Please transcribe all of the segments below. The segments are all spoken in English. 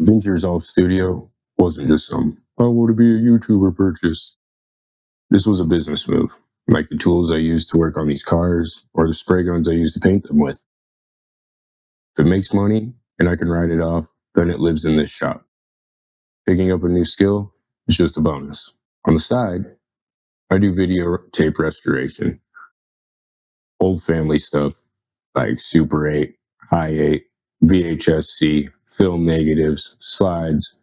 DaVinci Resolve Studio wasn't just some, I want to be a YouTuber purchase. This was a business move, like the tools I use to work on these cars or the spray guns I use to paint them with. If it makes money and I can write it off, then it lives in this shop. Picking up a new skill is just a bonus. On the side, I do video tape restoration. Old family stuff like Super 8, High 8, VHS-C, film negatives, slides,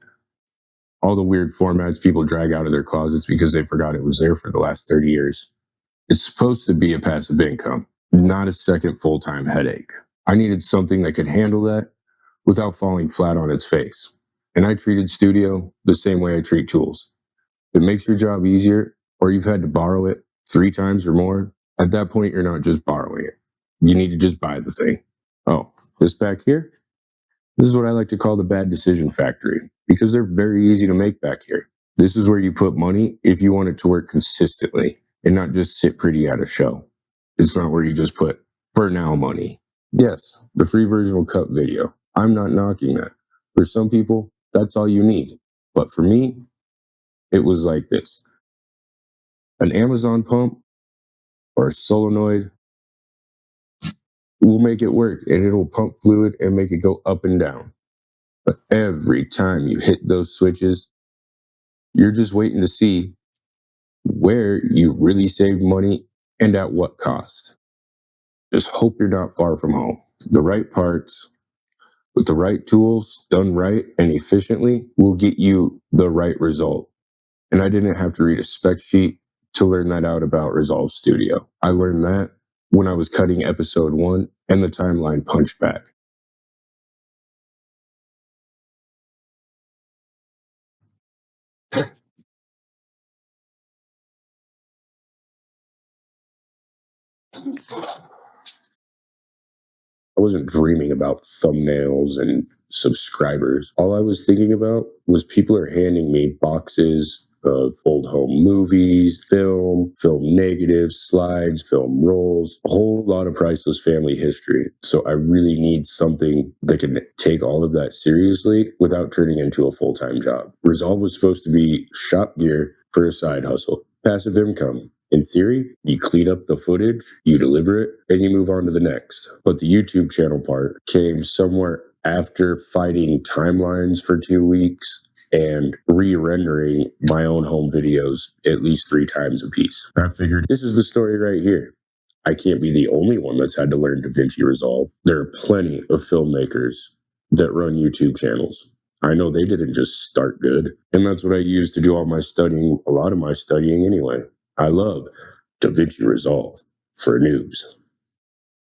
all the weird formats people drag out of their closets because they forgot it was there for the last 30 years. It's supposed to be a passive income, not a second full-time headache. I needed something that could handle that without falling flat on its face. And I treated Studio the same way I treat tools. If it makes your job easier, or you've had to borrow it 3 times or more, at that point, you're not just borrowing it. You need to just buy the thing. Oh, this back here? This is what I like to call the bad decision factory, because they're very easy to make back here. This is where you put money if you want it to work consistently and not just sit pretty at a show. It's not where you just put, for now, money. Yes, the free version will cut video. I'm not knocking that. For some people, that's all you need. But for me, it was like this. An Amazon pump or a solenoid will make it work, and it'll pump fluid and make it go up and down. But every time you hit those switches, you're just waiting to see where you really saved money and at what cost. Just hope you're not far from home. The right parts with the right tools done right and efficiently will get you the right result. And I didn't have to read a spec sheet to learn that out about Resolve Studio. I learned that when I was cutting episode 1 and the timeline punched back. I wasn't dreaming about thumbnails and subscribers. All I was thinking about was people are handing me boxes of old home movies, film negatives, slides, film rolls, a whole lot of priceless family history. So I really need something that can take all of that seriously without turning into a full-time job. Resolve was supposed to be shop gear for a side hustle, passive income. In theory, you clean up the footage, you deliver it, and you move on to the next. But the YouTube channel part came somewhere after fighting timelines for 2 weeks and re-rendering my own home videos at least 3 times a piece. I figured this is the story right here. I can't be the only one that's had to learn DaVinci Resolve. There are plenty of filmmakers that run YouTube channels. I know they didn't just start good, and that's what I use to do all my studying, a lot of my studying anyway. I love DaVinci Resolve for noobs.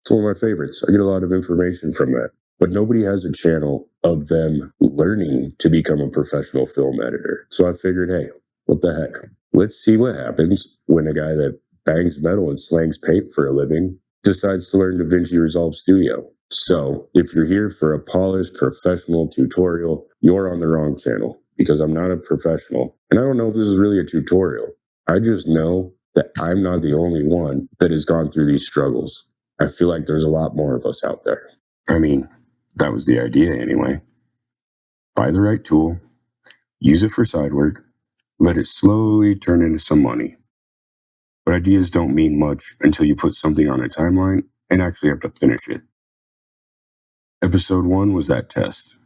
It's one of my favorites. I get a lot of information from that. But nobody has a channel of them learning to become a professional film editor. So I figured, hey, what the heck? Let's see what happens when a guy that bangs metal and slangs paint for a living decides to learn DaVinci Resolve Studio. So if you're here for a polished professional tutorial, you're on the wrong channel, because I'm not a professional. And I don't know if this is really a tutorial. I just know that I'm not the only one that has gone through these struggles. I feel like there's a lot more of us out there. I mean, that was the idea anyway. Buy the right tool, use it for side work, let it slowly turn into some money. But ideas don't mean much until you put something on a timeline and actually have to finish it. Episode 1 was that test.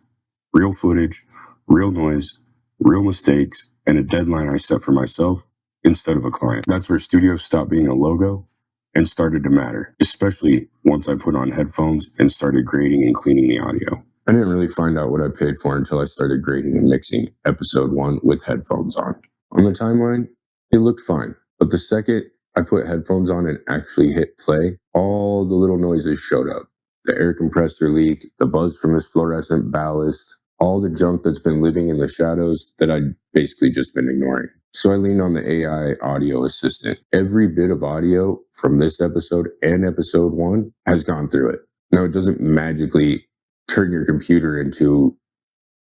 Real footage, real noise, real mistakes, and a deadline I set for myself instead of a client. That's where Studio stopped being a logo and started to matter, especially once I put on headphones and started grading and cleaning the audio. I didn't really find out what I paid for until I started grading and mixing episode 1 with headphones on. On the timeline, it looked fine, but the second I put headphones on and actually hit play, all the little noises showed up. The air compressor leak, the buzz from this fluorescent ballast, all the junk that's been living in the shadows that I'd basically just been ignoring. So I leaned on the AI audio assistant. Every bit of audio from this episode and episode 1 has gone through it. Now, it doesn't magically turn your computer into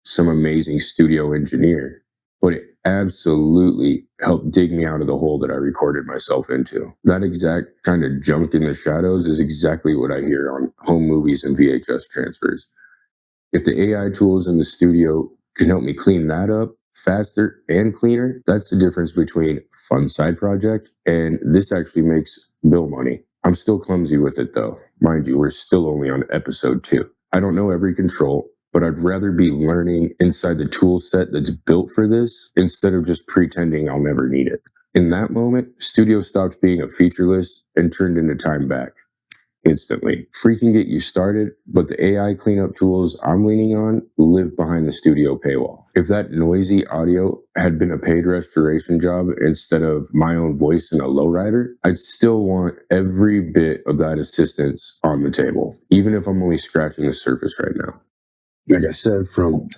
some amazing studio engineer, but it absolutely helped dig me out of the hole that I recorded myself into. That exact kind of junk in the shadows is exactly what I hear on home movies and VHS transfers. If the AI tools in the studio can help me clean that up faster and cleaner. That's the difference between fun side project and this actually makes bill money. I'm still clumsy with it though. Mind you, we're still only on episode 2. I don't know every control, but I'd rather be learning inside the tool set that's built for this instead of just pretending I'll never need it. In that moment, Studio stopped being a feature list and turned into time back instantly. Free can get you started, but the AI cleanup tools I'm leaning on live behind the Studio paywall. If that noisy audio had been a paid restoration job instead of my own voice in a lowrider, I'd still want every bit of that assistance on the table, even if I'm only scratching the surface right now. Like I said, from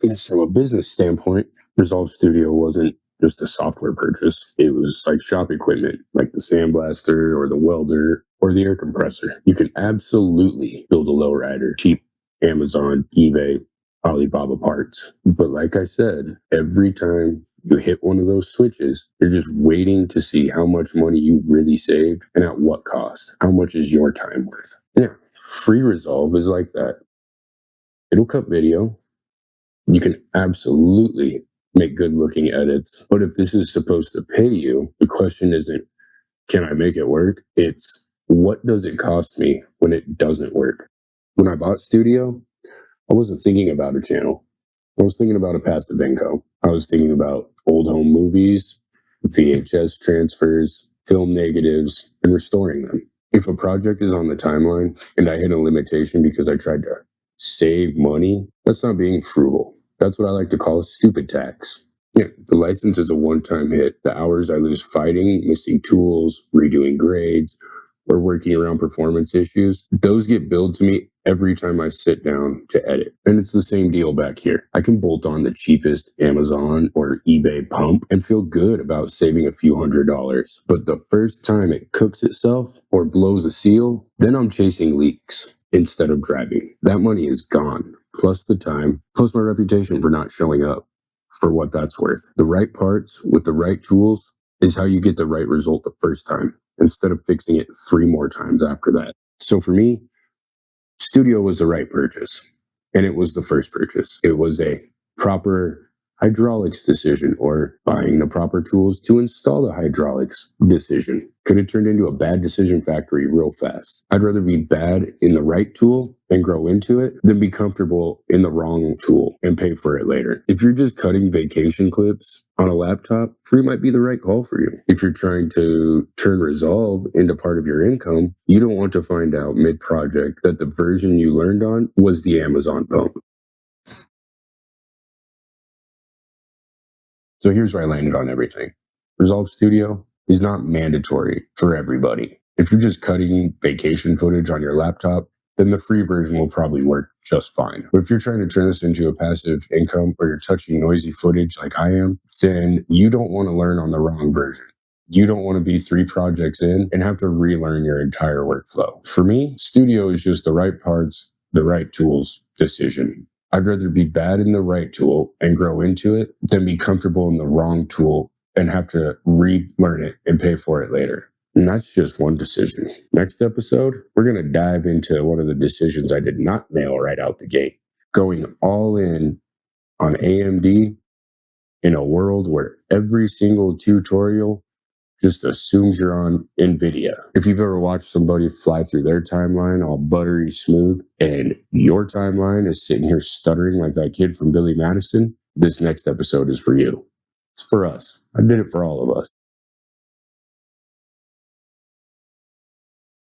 a business standpoint, Resolve Studio wasn't just a software purchase. It was like shop equipment, like the sandblaster or the welder or the air compressor. You can absolutely build a lowrider, cheap Amazon, eBay, Alibaba parts. But like I said, every time you hit one of those switches, you're just waiting to see how much money you really saved and at what cost. How much is your time worth? Yeah, free Resolve is like that. It'll cut video. You can absolutely make good looking edits. But if this is supposed to pay you, the question isn't, can I make it work? It's, what does it cost me when it doesn't work? When I bought Studio, I wasn't thinking about a channel. I was thinking about a passive income. I was thinking about old home movies, VHS transfers, film negatives, and restoring them. If a project is on the timeline and I hit a limitation because I tried to save money, that's not being frugal. That's what I like to call stupid tax. Yeah, the license is a one-time hit. The hours I lose fighting, missing tools, redoing grades, or working around performance issues, those get billed to me every time I sit down to edit. And it's the same deal back here. I can bolt on the cheapest Amazon or eBay pump and feel good about saving a few $100s. But the first time it cooks itself or blows a seal, then I'm chasing leaks instead of driving. That money is gone, plus the time, plus my reputation for not showing up for what that's worth. The right parts with the right tools is how you get the right result the first time, instead of fixing it 3 more times after that. So for me, Studio was the right purchase, and it was the first purchase. It was a proper hydraulics decision, or buying the proper tools to install the hydraulics decision. Could have turned into a bad decision factory real fast. I'd rather be bad in the right tool and grow into it than be comfortable in the wrong tool and pay for it later. If you're just cutting vacation clips on a laptop, free might be the right call for you. If you're trying to turn Resolve into part of your income, you don't want to find out mid-project that the version you learned on was the Amazon pump. So here's where I landed on everything. Resolve Studio is not mandatory for everybody. If you're just cutting vacation footage on your laptop, then the free version will probably work just fine. But if you're trying to turn this into a passive income, or you're touching noisy footage like I am, then you don't want to learn on the wrong version. You don't want to be 3 projects in and have to relearn your entire workflow. For me, Studio is just the right parts, the right tools decision. I'd rather be bad in the right tool and grow into it than be comfortable in the wrong tool and have to relearn it and pay for it later. And that's just one decision. Next episode, we're going to dive into one of the decisions I did not nail right out the gate. Going all in on AMD in a world where every single tutorial just assumes you're on NVIDIA. If you've ever watched somebody fly through their timeline all buttery smooth and your timeline is sitting here stuttering like that kid from Billy Madison, this next episode is for you. It's for us. I did it for all of us.